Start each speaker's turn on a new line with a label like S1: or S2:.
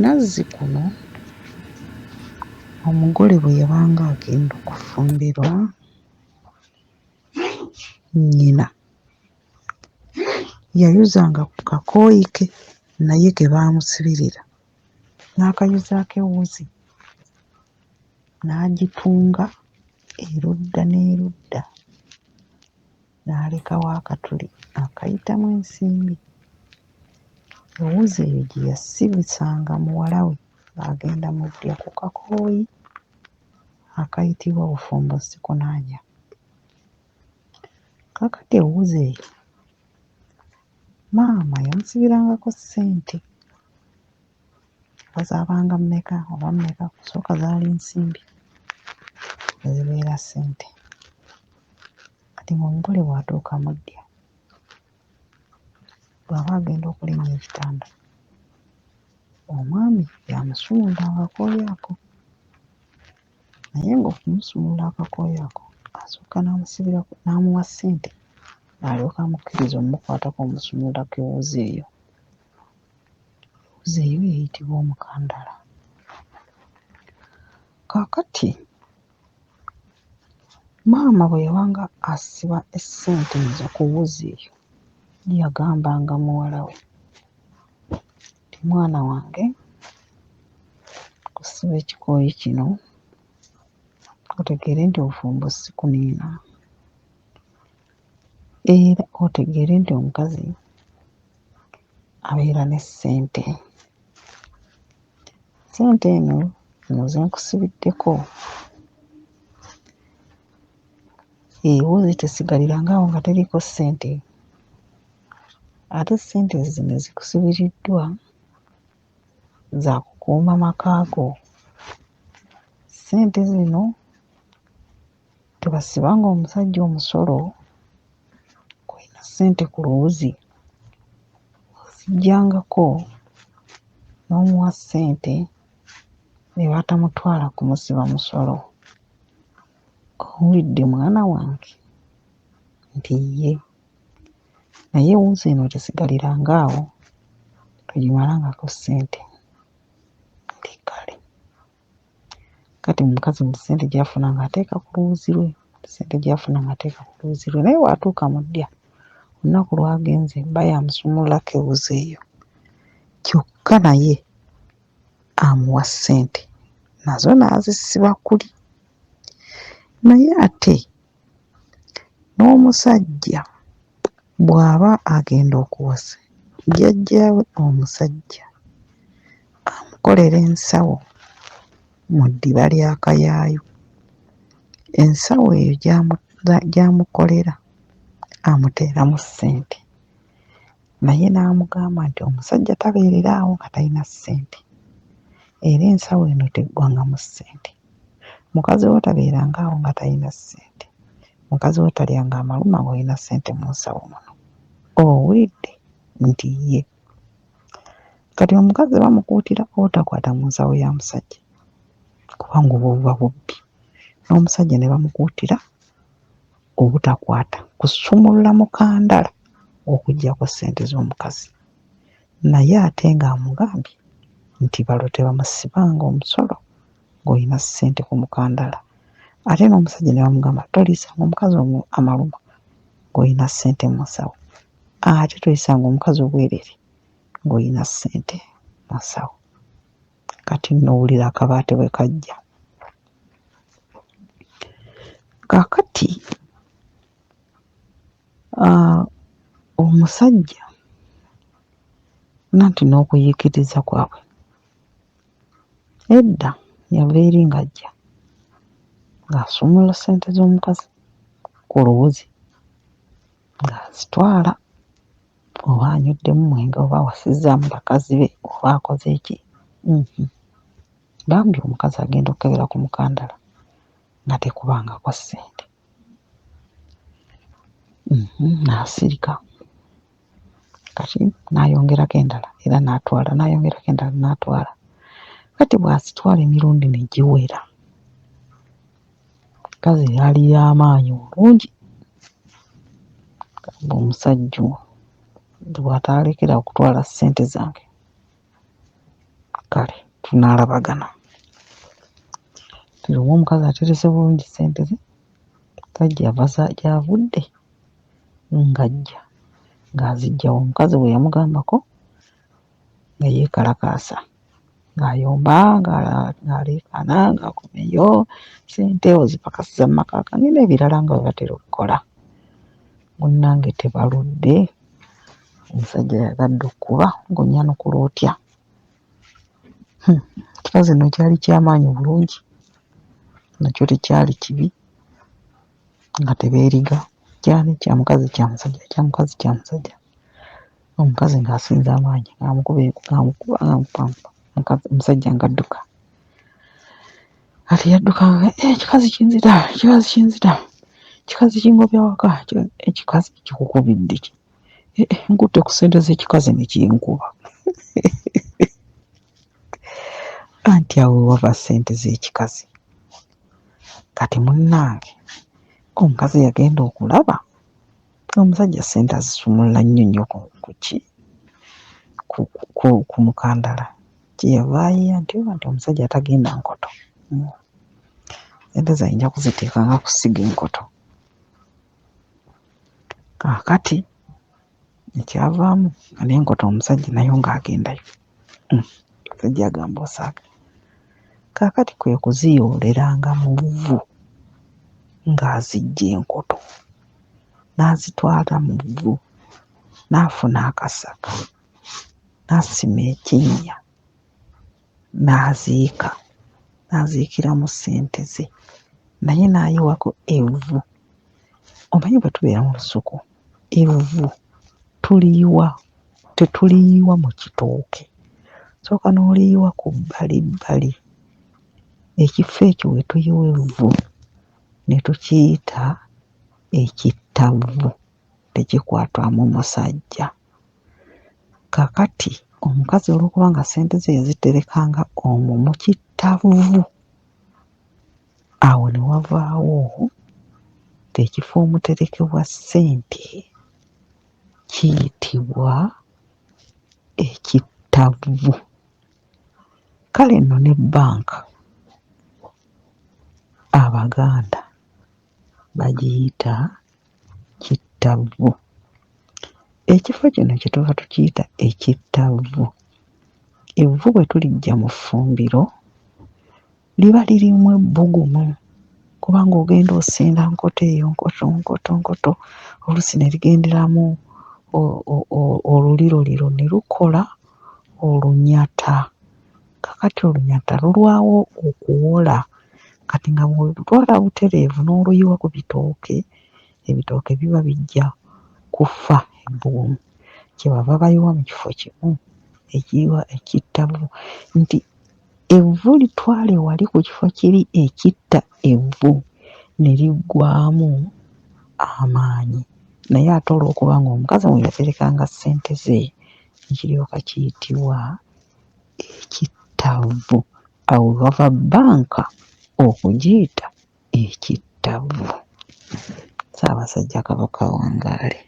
S1: Nazzikuno omugole bwe yabanga agenda okufumbirwa, nnyina yayuzanga ku kakooyi ke naye ke baamusibirira n'akayuzaako ewuzi n'agitunga erudda n'erudda n'alekawo akatuli akayitamu ensimbi. Ewuzi eyo gye yasibisanga muwala we ng'agenda mu ddya ku kakooyi akayitibwa bufumbo-sikunaanya. Kaakati ewuzi eyo maama yamusibirangako ssente oba zaabanga mmeka oba mmeka, kusooka zaali nsimbi ne zibeera ssente. Kati ng'omugole bw'atuuka mu ddya bw'aba agenda okulinnya ekitanda, omwami y'amusumulula akakooyi ako, naye ng'okumusumulula akakooyi ako asooka n'amusibirako n'amuwa ssente alyoka amukkiriza ommukwatako omusumululako ewuzi eyo. Ewuzi eyo eyitibwa omukandala. Kaakati maama bwe yabanga asiba essente ezo ku wuzi eyo yagambanga muwala we nti mwana wange kusiba ekikooyi kino otegeere nti obufumbo sikuniina era otegeere nti omukazi abeera ne ssente. Ssente eno ze nkusibiddeko ewuzi tesigalirangawo nga teriiko ssente, ate ssente zino zikusibiriddwa za kukuuma maka go. Ssente zino tebasibanga omusajja omusolo ng'olina ssente ku luwuzi, oziggyangako n'omuwa ssente ne batamutwala kumusiba musolo. Owulidde mwana wange nti ye, naye ewuzi eno tesigalirangawo awo, togimalangako ssente nti kale. Kati omukazi mu ssente gy'afunanga ateeka ku luwuzi lwe, ssente gy'afunanga ateeka ku luwuzi lwe, naye bw'atuuka mu ddya olunaku lw'agenze bba y'amusumululako ewuzi eyo, kyokka naye amuwa ssente nazo n'azisiba kuli. Naye ate n'omusajja bw'aba agenda okuwasa, jjajjaawe omusajja amukolera ensawo mu ddiba lya Kayaayu. Ensawo eyo gy'amukolera amuteeramu ssente, naye n'amugamba nti omusajja tabeerera awo nga talina ssente, era ensawo eno teggwangamu ssente. Mukazi wo tabeerangaawo nga talina ssente, mukazi wo talyanga amaluma ng'olina ssente mu nsawo muno. Owulidde nti ye. Kati omukazi bamukuutira obutakwata mu nsawo ya musajja kubanga obwo buba bubbi, n'omusajja ne bamukuutira obutakwata kusumulula mukandala okuggyako ssente z'omukazi, naye ate ng'amugambye nti balo tebamusibanga omusolo ng'olina ssente ku mukandala. Ate n'omusajja ne bamugamba toliisanga omukazi amaluma ng'olina ssente mu nsawo, ate toyisanga omukazi obwereere ng'olina ssente mu nsawo. Kati nno wulira akabaate bwe kajja. Kaakati omusajja nanti n'okuyiikiriza kwabwe, edda yava eri ng'ajja ng'asumulula ssente z'omukazi ku luwuzi ng'azitwala, oba anyweddemu mwenge oba awasizzaamu bakazi be oba akoze ki. Bambi omukazi agenda okkebera ku mukandala nga tekubangako ssente. N'asirika, kati n'ayongerako endala era n'atwala, n'ayongerako endala n'atwala. Kati bw'azitwala emirundi ne giwera, omukazi yali y'amaanyi bulungi, gamba omusajja bw'ataalekera okutwala ssente zange Kale tunaalabagana. Tiriwa omukazi aterese bulungi ssente ze, musajja ava gy'avudde ng'ajja ng'aziggyawo. Omukazi bwe yamugambako nga yeekalakaasa, ng'ayomba, ng'aleekaana, ng'akomyeyo, ssente ozipakasiza mu maka gange n'ebirala nga bwe batera okukola. Munnange tebaludde, omusajja yagadde okkuba ng'onnyanukula otya. Ekikazi nno kyali ky'amaanyi bulungi, nakyo tekyali kibi nga tebeeriga. Kyali kya mukazi kya musajja, kya mukazi kya musajja. Omukazi ng'asinza amaanyi, ng'amukuba omusajja ng'adduka. Kati yaddukanga, ekikazi kinzita, ekikazi kinzita, ekikazi kingobya waka, ekikazi kikukubidde ki? Nkutte ku ssente z'ekikazi ne kinkuba. Anti awo wava ssente z'ekikazi. Kati munnange omukazi yagenda okulaba omusajja ssente azisumulula nnyo ku mukandala. Kyeyava ayiiya nti omusajja tagenda nkoto. Ssente ze ayinza kuziteeka nga ku ssiga enkoto. Kaakati ekyavaamu nga n'enkoto omusajja nayo ng'agendayo. Omusajja agamba osaaga. Kaakati kwe kuziyooleranga mu vvu ng'aziggya enkoto, n'azitwala mu vvu, n'afuna akasaka, n'asima ekinnya, n'aziika, n'aziikiramu ssente ze, naye n'ayiwako evvu. Omanyi bwe tubeera mu lusuku, evvu tuliyiwa, tetuliyiwa mu kitooke, sooka n'oliyiwa ku bbalibbali. Ekifo ekyo we tuyiwa evvu ne tukiyita ekittavvu, tekikwatwamu musajja. Kaakati omukazi olw'okuba nga ssente ze yaziterekanga omwo mu kittavvu, awo ne wavaawo ekifo omuterekebwa ssente kiyitibwa ekittavvu. Kale nno ne bbanka Abaganda bagiyita kittavvu. Ekifo kino kye tuva tukiyita ekittavvu, evvu bwe tuliggya mu ffumbiro liba lirimu ebbugumu, kubanga ogenda osinda nkoto eyo nkoto, oluusi ne ligenderamu oluliroliro ne lukola olunyata. Kakati olunyata lulwawo okuwola, kati nga bw'olutwala butereevu n'oluyiwa ku bitooke, ebitooke biba bijja kufa ebbugumu. Kyebava bayiwa mu kifo kimu ekiyiwa ekittavvu, nti evvu litwale wali ku kifo kiri ekitta evvu ne liggwaamu amaanyi. Naye ate olw'okuba ng'omukazi mwe yaterekanga ssente ze, kiryoka kiyitibwa ekittavvu. Awo wava bbanka okugiyita ekittavvu. Ssaabasajja Kabaka wangaale.